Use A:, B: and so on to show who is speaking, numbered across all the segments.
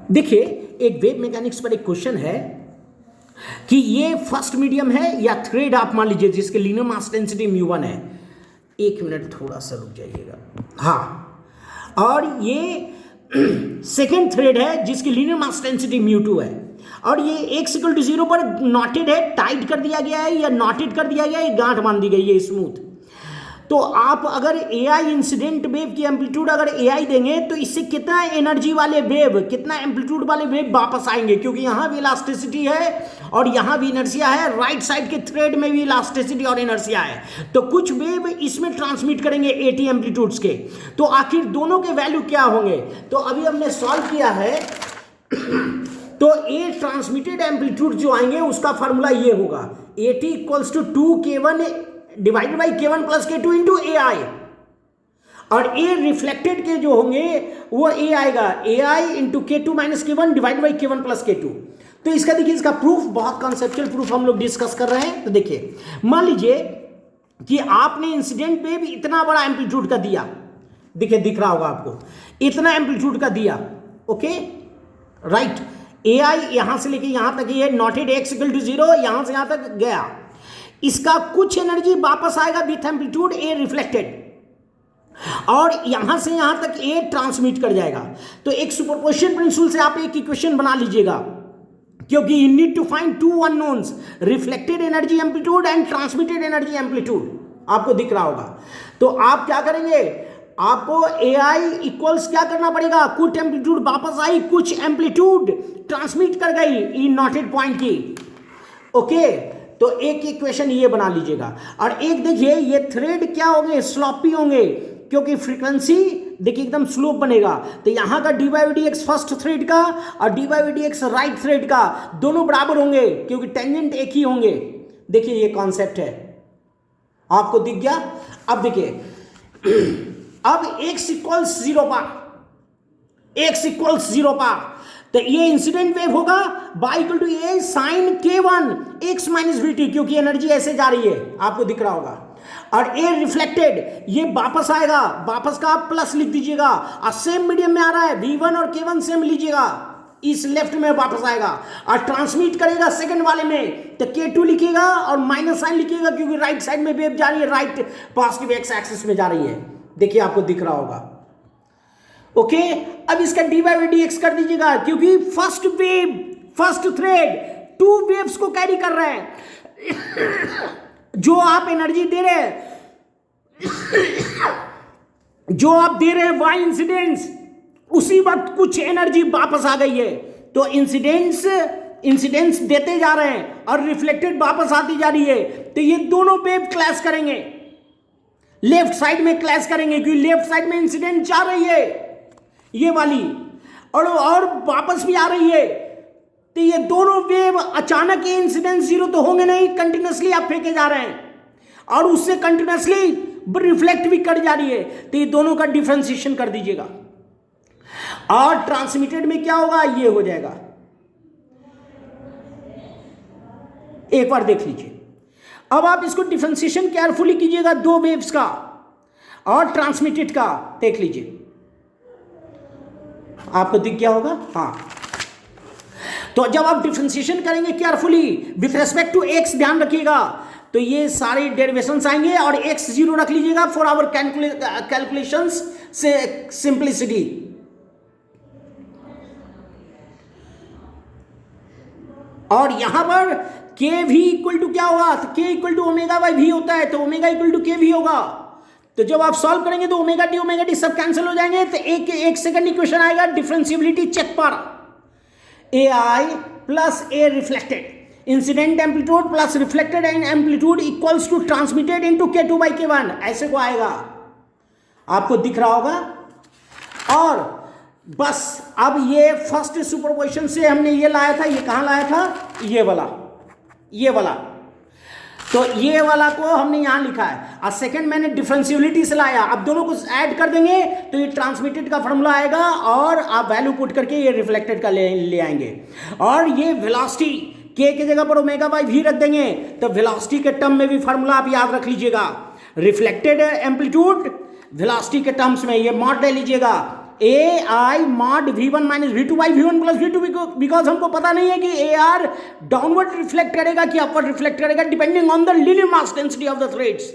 A: देखिए, एक wave mechanics पर एक क्वेश्चन है कि ये फर्स्ट मीडियम है या थ्रेड आप मान लीजिए जिसके लीनियर मास डेंसिटी μ1 है। एक मिनट थोड़ा सा रुक जाइएगा। हाँ, और ये सेकेंड थ्रेड है जिसकी लीनियर मास डेंसिटी μ2 है, और ये x = 0 पर नॉटेड है, टाइट कर दिया गया है या नॉटेड कर दिया गया है, गांठ बांध दी गई है स्मूथ। तो आप अगर AI इंसिडेंट वेव की एम्पलीट्यूड अगर AI देंगे तो इससे कितना एनर्जी वाले वेव, कितना एम्पलीट्यूड वाले वेव वापस आएंगे, क्योंकि यहाँ भी इलास्टिसिटी है और यहाँ भी इनर्शिया है, राइट साइड के थ्रेड में भी इलास्टिसिटी और इनर्शिया है, तो कुछ वेव इसमें ट्रांसमिट करेंगे 80 एम्पलीट्यूड्स के। तो आखिर दोनों के वैल्यू क्या होंगे? तो अभी हमने सॉल्व किया है तो ए ट्रांसमिटेड एम्पलीट्यूड जो आएंगे उसका फॉर्मूला ये होगा, AT = 2K1 divided by K1 + K2 into AI, और ए रिफ्लेक्टेड के जो होंगे वो ए आएगा AI × K2 - K1 divided by K1 + K2। तो इसका देखिए, इसका प्रूफ बहुत कॉन्सेप्चुअल प्रूफ हम लोग डिस्कस कर रहे हैं। तो देखिए, मान लीजिए कि आपने इंसिडेंट पे भी इतना बड़ा एम्पलीट्यूड का दिया, देखिए दिख रहा होगा आपको, इतना एम्पलीट्यूड का दिया, ओके राइट। AI यहां से लेके यहां तक ये नॉटेड x = 0, यहां से यहां तक गया, इसका कुछ एनर्जी वापस आएगा विथ एम्पलीट्यूड A रिफ्लेक्टेड, और यहां से यहां तक A ट्रांसमिट कर जाएगा। तो एक सुपरपोजिशन प्रिंसिपल से आप एक इक्वेशन बना लीजिएगा, क्योंकि you need to find 2 unknowns, reflected energy amplitude and transmitted energy amplitude. आपको दिख रहा होगा। तो आप क्या करेंगे, आपको AI इक्वल्स क्या करना पड़ेगा, कुछ एम्पलीट्यूड वापस आई, कुछ एम्पलीट्यूड ट्रांसमिट कर गई इन नॉटेड पॉइंट की, ओके। तो एक इक्वेशन ये बना लीजिएगा, और एक देखिए ये थ्रेड क्या होंगे, स्लॉपी होंगे, क्योंकि फ्रीक्वेंसी देखिए एकदम स्लोप बनेगा। तो यहाँ का dy/dx फर्स्ट थ्रेड का और dy/dx राइट थ्रेड का दोनों बराबर होंगे, क्योंकि टेंजेंट एक ही होंगे। देखिए ये कॉन्सेप्ट है, आपको दिख गया। अब देखिए, अब x = 0 पर, x = 0 पर, तो ये इंसिडेंट वेव होगा y = A sin K1 x - vt, क्योंकि एनर्जी ऐसे जा रही है, आपको दिख रहा होगा। और A रिफ्लेक्टेड ये वापस आएगा, वापस का आप प्लस लिख दीजिएगा, और सेम मीडियम में आ रहा है, V1 और K1 सेम लीजिएगा, इस लेफ्ट में वापस आएगा, और ट्रांसमिट करेगा सेकंड वाले में, तो K2 लिखिएगा और माइनस साइन लिखिएगा, क्योंकि राइट साइड में वेव जा रही है, राइट पॉजिटिव x एक्सिस में जा रही है। देखिए आपको दिख रहा होगा, ओके। अब इसका dy/dx कर दीजिएगा, क्योंकि first wave, first thread 2 waves को कैरी कर रहे हैं। जो आप एनर्जी दे रहे हैं, जो आप दे रहे हैं y इंसिडेंस, उसी वक्त कुछ एनर्जी वापस आ गई है। तो इंसिडेंस देते जा रहे हैं और रिफ्लेक्टेड वापस आती जा रही है, तो ये दोनों वेव क्लैश करेंगे, लेफ्ट साइड में क्लैश करेंगे, क्योंकि लेफ्ट साइड में इंसिडेंट जा रही है ये वाली, और वापस भी आ रही है। तो ये दोनों वेव अचानक ये इंसिडेंट 0 तो होंगे नहीं, कंटिन्यूसली आप फेंके जा रहे हैं, और उससे कंटिन्यूसली रिफ्लेक्ट भी कर जा रही है। तो ये दोनों का डिफरेंशिएशन कर दीजिएगा, और ट्रांसमिटेड में क्या होगा, ये हो जाएगा। एक बार देख लीजिए। अब आप इसको डिफरेंशिएशन केयरफुली कीजिएगा, 2 वेव्स का और ट्रांसमिटेड का, देख लीजिए आपको दिख गया होगा। हाँ, तो जब आप डिफरेंशिएशन करेंगे carefully with respect to x, ध्यान रखिएगा, तो ये सारे डेरिवेशंस आएंगे, और x 0 रख लीजिएगा फॉर आवर कैलकुलेशंस से सिंप्लिसिटी। और यहां पर kv = क्या होगा, तो k = ω/v होता है, तो ω = kv होगा। तो जब आप सॉल्व करेंगे तो ω/d सब कैंसिल हो जाएंगे। तो एक सेकंड इक्वेशन आएगा डिफरेंशिएबिलिटी चेक पर, AI + A reflected, incident amplitude plus reflected amplitude equals to transmitted into K2/K1, ऐसे को आएगा, आपको दिख रहा होगा। और बस अब ये फर्स्ट सुपरपोजिशन से हमने ये लाया था, ये कहाँ लाया था, ये वाला, तो ये वाला को हमने यहां लिखा है, और सेकंड मैंने डिफरेंशिएबिलिटी से लाया। अब दोनों को ऐड कर देंगे तो ये ट्रांसमिटेड का फॉर्मूला आएगा, और आप वैल्यू पुट करके ये रिफ्लेक्टेड का ले आएंगे। और ये वेलोसिटी k की जगह पर ω/v रख देंगे, तो वेलोसिटी के टर्म में भी फॉर्मूला आप याद रख लीजिएगा, रिफ्लेक्टेड एम्पलीट्यूड वेलोसिटी के टर्म्स में ये मॉड ले लीजिएगा, A I mod V1 minus V2 by V1 plus V2, because हमको पता नहीं है कि ए आर डाउनवर्ड रिफ्लेक्ट करेगा कि अपवर्ड रिफ्लेक्ट करेगा, depending on the linear mass density of the threads.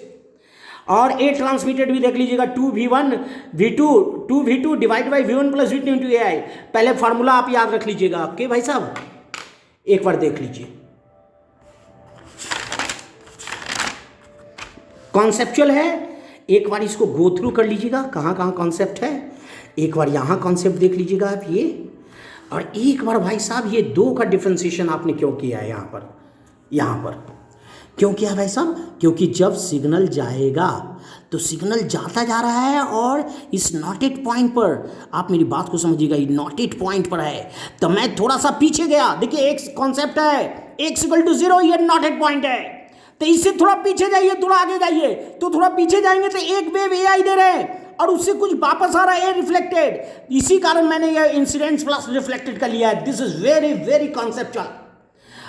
A: और ए ट्रांसमिटेड भी देख लीजिएगा 2V2 divide by V1 plus V2 into A I. पहले फार्मूला आप याद रख लीजिएगा। ओके भाई साहब, एक बार देख लीजिए, कॉन्सेप्चुअल है, एक बार इसको गो थ्रू कर लीजिएगा, कहाँ कहाँ कॉन्सेप्ट है। एक बार यहाँ कॉन्सेप्ट देख लीजिएगा आप ये, और एक बार भाई साहब ये दो का डिफ्रेंसिएशन आपने क्यों किया है यहाँ पर क्यों किया भाई साहब? क्योंकि जब सिग्नल जाएगा तो सिग्नल जाता जा रहा है और इस नॉटेड पॉइंट पर, आप मेरी बात को समझिएगा, ये नॉटेड पॉइंट पर है, तो मैं थोड़ा सा पीछे गया। देखिए एक कॉन्सेप्ट है x = 0, ये नॉटेड पॉइंट है, तो इससे थोड़ा पीछे जाइए, थोड़ा आगे जाइए, तो थोड़ा पीछे जाएंगे तो एक वेव ए आई दे रहे हैं और उससे कुछ वापस आ रहा है ए रिफ्लेक्टेड। इसी कारण मैंने ये इंसिडेंस प्लस रिफ्लेक्टेड का लिया है। This is very very conceptual,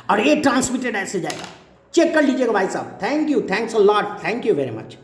A: और ए ट्रांसमिटेड ऐसे जाएगा। चेक कर लीजिएगा भाई साहब। Thank you, thanks a lot, thank you very much.